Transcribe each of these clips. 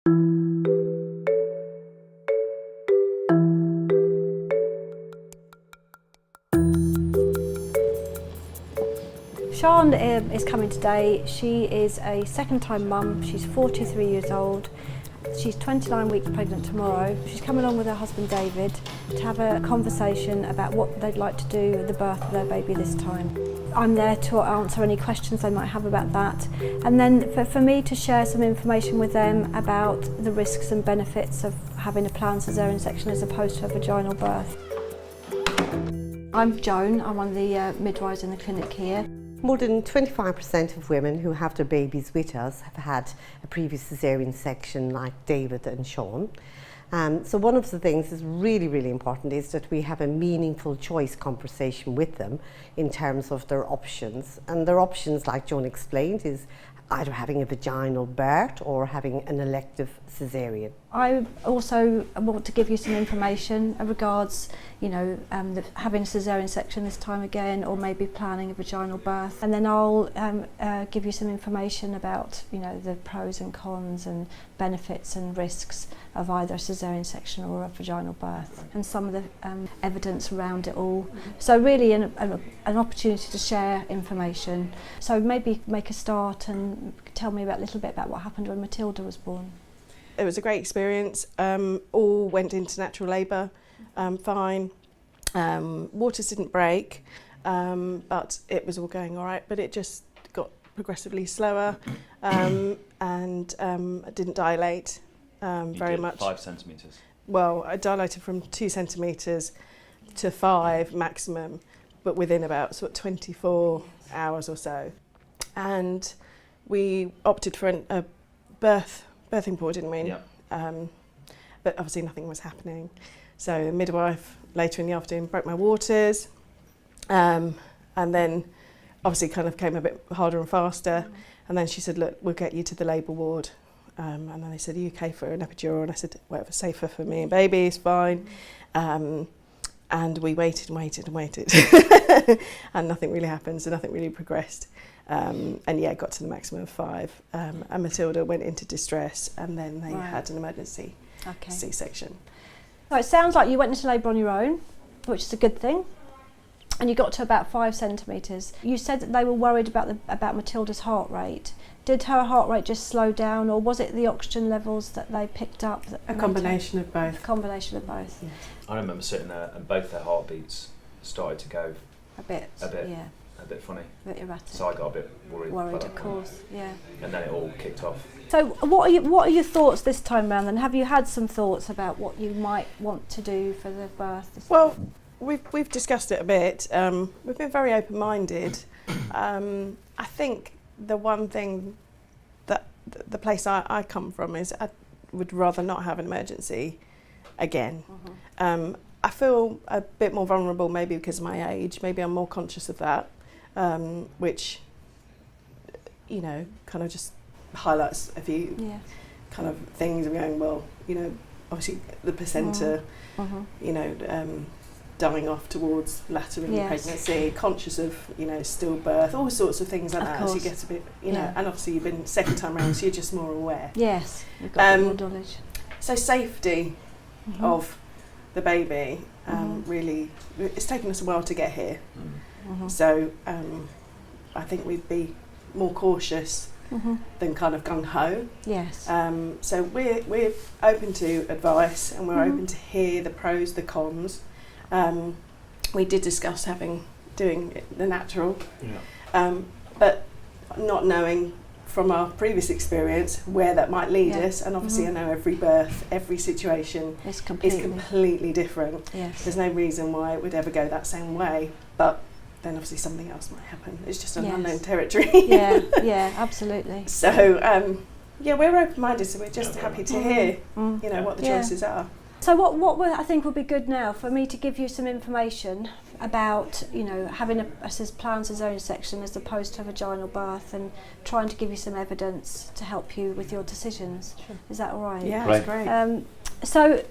Sian is coming today. She is a second-time mum. She's 43 years old. She's 29 weeks pregnant tomorrow. She's come along with her husband David to have a conversation about what they'd like to do with the birth of their baby this time. I'm there to answer any questions they might have about that, and then for me to share some information with them about the risks and benefits of having a planned caesarean section as opposed to a vaginal birth. I'm Joan. I'm one of the midwives in the clinic here. More than 25% of women who have their babies with us have had a previous caesarean section like David and Sian. So one of the things that's really important is that we have a meaningful choice conversation with them in terms of their options. And their options, like Joan explained, is either having a vaginal birth or having an elective caesarean. I also want to give you some information regards, having a caesarean section this time again, or maybe planning a vaginal birth. And then I'll give you some information about, the pros and cons and benefits and risks of either a caesarean section or a vaginal birth, and some of the evidence around it all. So really an opportunity to share information. So maybe make a start and tell me a little bit about what happened when Matilda was born. It was a great experience. All went into natural labour, fine. Waters didn't break, but it was all going all right. But it just got progressively slower, and didn't dilate very much. 5 centimetres. Well, I dilated from 2 centimetres to 5 maximum, but within about 24 hours or so. And we opted for a birthing pool, didn't we? Yeah. But obviously nothing was happening. So the midwife later in the afternoon broke my waters, and then obviously kind of came a bit harder and faster. And then she said, look, we'll get you to the labour ward. And then they said, are you okay for an epidural? And I said, whatever's safer for me and baby is fine. And we waited and waited and waited. And nothing really happened, so nothing really progressed. And yeah, got to the maximum of 5. And Matilda went into distress, and then they had an emergency C-section. Well, it sounds like you went into labour on your own, which is a good thing. And you got to about 5 centimetres. You said that they were worried about Matilda's heart rate. Did her heart rate just slow down, or was it the oxygen levels that they picked up? A combination of both. A combination of both. Yes. I remember sitting there and both their heartbeats started to go A bit, yeah. A bit funny. A bit erratic. So I got a bit worried. Worried, of course, yeah. And then it all kicked off. So what are your thoughts this time round then? Have you had some thoughts about what you might want to do for the birth? Well, we've discussed it a bit. We've been very open-minded. I think the one thing that the place I come from is I would rather not have an emergency again. I feel a bit more vulnerable maybe because of my age. Maybe I'm more conscious of that, which, kind of just highlights a few kind of things. I'm going, well, obviously the placenta, dying off towards latter in the pregnancy, conscious of, stillbirth, all sorts of things like that. As you get a bit, and obviously you've been second time around, so you're just more aware. Yes, you've got more knowledge. So safety of the baby, really, it's taken us a while to get here. So I think we'd be more cautious than kind of gung-ho. Yes. So we're open to advice, and we're open to hear the pros, the cons. We did discuss doing the natural, but not knowing from our previous experience where that might lead us. And obviously I know every birth, every situation is completely different. Yes. There's no reason why it would ever go that same way, but then obviously something else might happen. It's just an unknown territory. yeah, absolutely. So we're open-minded, so we're just happy to hear what the choices are. So what I think would be good now for me to give you some information about, having a planned caesarean section as opposed to a vaginal birth, and trying to give you some evidence to help you with your decisions. Sure. Is that all right? Yeah, that's great. So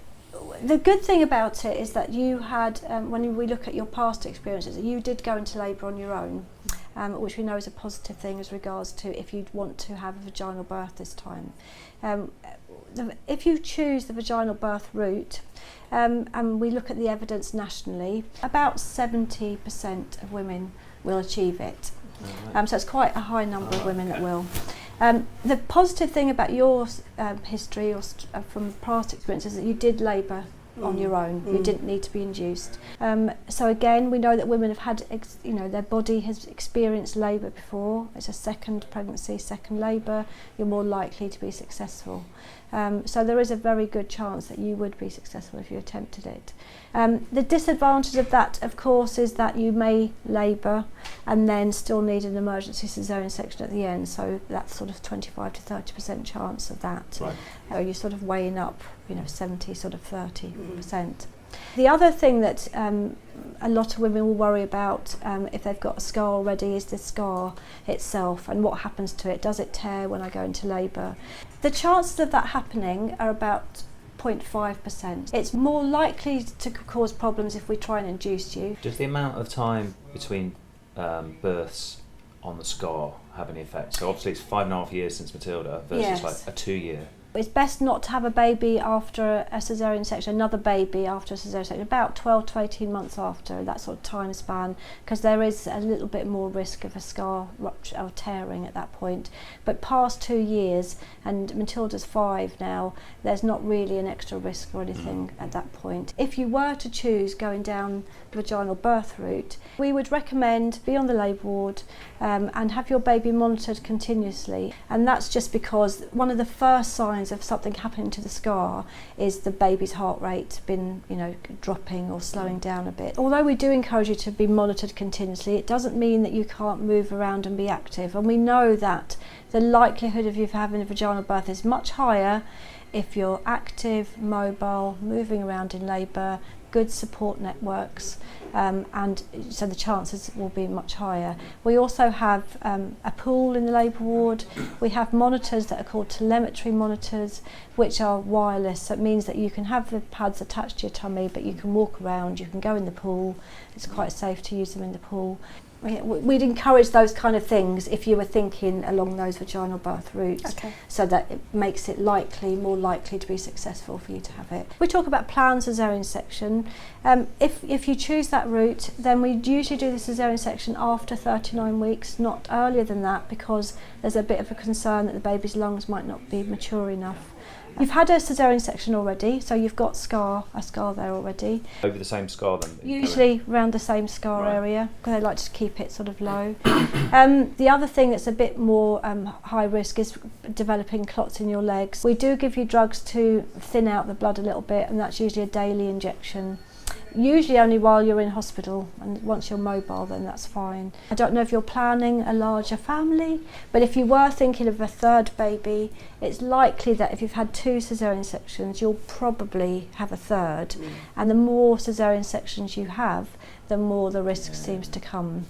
the good thing about it is that you had, when we look at your past experiences, you did go into labour on your own, which we know is a positive thing as regards to if you want to have a vaginal birth this time. If you choose the vaginal birth route, and we look at the evidence nationally, about 70% of women will achieve it. So it's quite a high number of women that will. The positive thing about your history or from past experience is that you did labour on your own. You didn't need to be induced. So again, we know that women have had, their body has experienced labour before. It's a second pregnancy, second labour. You're more likely to be successful. So there is a very good chance that you would be successful if you attempted it. The disadvantage of that, of course, is that you may labour and then still need an emergency caesarean section at the end. So that's sort of 25 to 30% chance of that. Right. You're sort of weighing up, 70, sort of 30%. The other thing that a lot of women will worry about if they've got a scar already is the scar itself and what happens to it. Does it tear when I go into labour? The chances of that happening are about 0.5%. It's more likely to cause problems if we try and induce you. Does the amount of time between births on the scar have any effect? So obviously it's 5.5 years since Matilda versus Yes. like a 2 year. It's best not to have a baby after a caesarean section, another baby after a caesarean section, about 12 to 18 months after, that sort of time span, because there is a little bit more risk of a scar rupture or tearing at that point. But past 2 years, and Matilda's 5 now, there's not really an extra risk or anything at that point. If you were to choose going down the vaginal birth route, we would recommend be on the labour ward and have your baby monitored continuously. And that's just because one of the first signs of something happening to the scar is the baby's heart rate been dropping or slowing down a bit. Although we do encourage you to be monitored continuously, it doesn't mean that you can't move around and be active. And we know that the likelihood of you having a vaginal birth is much higher if you're active, mobile, moving around in labour, good support networks, and so the chances will be much higher. We also have a pool in the labour ward. We have monitors that are called telemetry monitors, which are wireless. So it means that you can have the pads attached to your tummy, but you can walk around, you can go in the pool. It's quite safe to use them in the pool. We'd encourage those kind of things if you were thinking along those vaginal birth routes, so that it makes it more likely to be successful for you to have it. We talk about planned caesarean section. If you choose that route, then we usually do the caesarean section after 39 weeks, not earlier than that, because there's a bit of a concern that the baby's lungs might not be mature enough. You've had a caesarean section already, so you've got a scar there already. Over the same scar then? Usually around the same scar area, because they like to keep it sort of low. The other thing that's a bit more high risk is developing clots in your legs. We do give you drugs to thin out the blood a little bit, and that's usually a daily injection. Usually only while you're in hospital, and once you're mobile then that's fine. I don't know if you're planning a larger family, but if you were thinking of a third baby, it's likely that if you've had 2 caesarean sections, you'll probably have a third. And the more caesarean sections you have, the more the risk seems to come.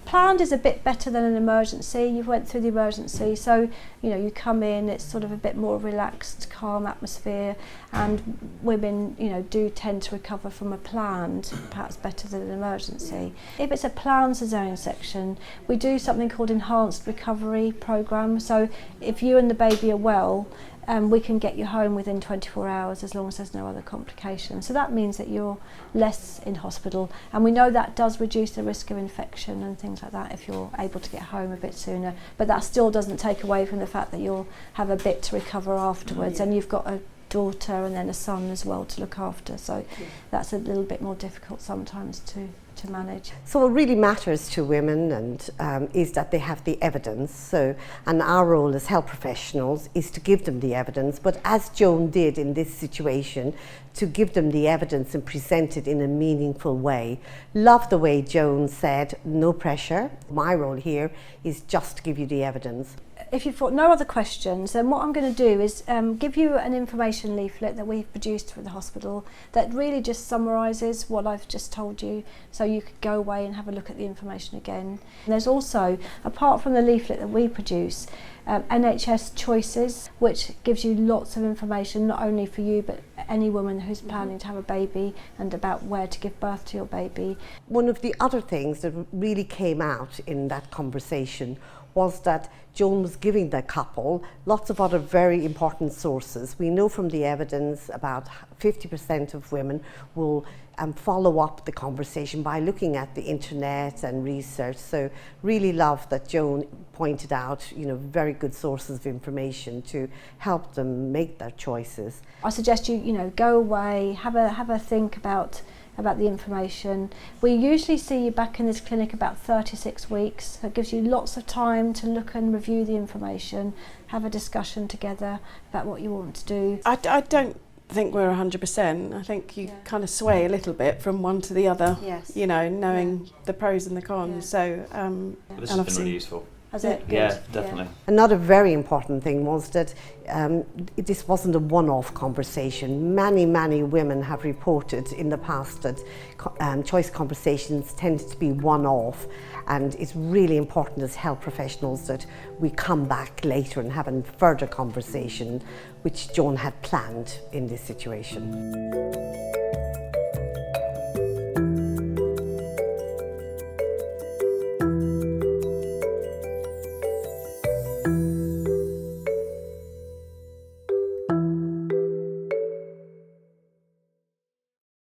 Planned is a bit better than an emergency. You went through the emergency, so you come in, it's sort of a bit more relaxed, calm atmosphere, and women do tend to recover from a planned perhaps better than an emergency. If it's a planned caesarean section, we do something called enhanced recovery programme. So if you and the baby are well, we can get you home within 24 hours as long as there's no other complications. So that means that you're less in hospital, and we know that does reduce the risk of infection and things like that if you're able to get home a bit sooner. But that still doesn't take away from the fact that you'll have a bit to recover afterwards, and you've got a daughter and then a son as well to look after. So that's a little bit more difficult sometimes to manage. So what really matters to women is that they have the evidence. And our role as health professionals is to give them the evidence, but as Joan did in this situation, to give them the evidence and present it in a meaningful way. Love the way Joan said, no pressure. My role here is just to give you the evidence. If you've got no other questions, then what I'm going to do is give you an information leaflet that we've produced for the hospital that really just summarises what I've just told you, so you could go away and have a look at the information again. And there's also, apart from the leaflet that we produce, NHS Choices, which gives you lots of information, not only for you but any woman who's planning to have a baby and about where to give birth to your baby. One of the other things that really came out in that conversation was that Joan was giving the couple lots of other very important sources. We know from the evidence about 50% of women will follow up the conversation by looking at the internet and research. So really love that Joan pointed out, very good sources of information to help them make their choices. I suggest you go away, have a think about the information. We usually see you back in this clinic about 36 weeks. That gives you lots of time to look and review the information, have a discussion together about what you want to do. I don't think we're 100%. I think you kind of sway a little bit from one to the other, Yes. knowing the pros and the cons. So, But this has been really useful. Has it? Yeah, Good. definitely. Another very important thing was that this wasn't a one-off conversation. Many women have reported in the past that choice conversations tended to be one-off, and it's really important as health professionals that we come back later and have a further conversation, which Joan had planned in this situation.